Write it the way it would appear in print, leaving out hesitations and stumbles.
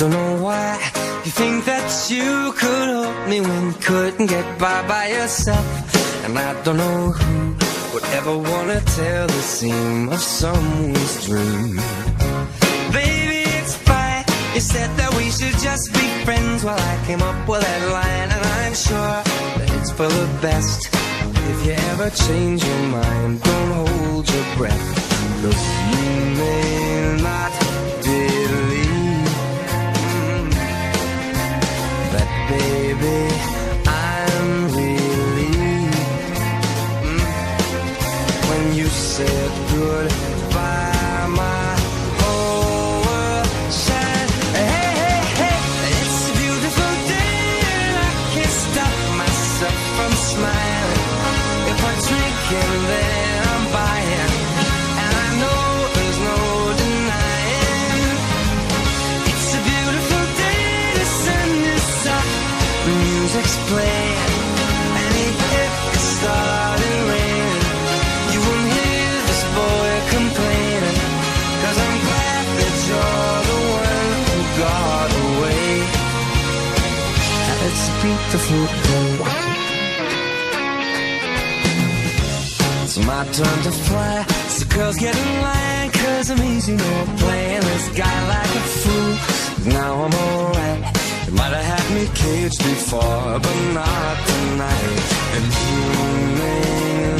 don't know why you think that you could hold me when you couldn't get by yourself. And I don't know who would ever wanna tell the seam of someone's dream. Baby, it's fine. You said that we should just be friends. Well, I came up with that line, and I'm sure that it's for the best. If you ever change your mind, don't hold your breath. 'Cause you may not believe that, baby, I'm relieved when you said goodbye. My whole world shined. Hey, hey, hey, it's a beautiful day, and I can't stop myself from smiling. If I'm drinking, then I'm buying, and I know there's no denying. It's a beautiful day, the sun is up, the music's playing, and if it started raining, you won't hear this boy complaining. 'Cause I'm glad that you're the one who got away. It's a beautiful day. It's my turn to fly, so girls get in line, 'cause I'm easy, no playing this guy like a fool. Now I'm alright. You might have had me caged before, but not tonight. And you may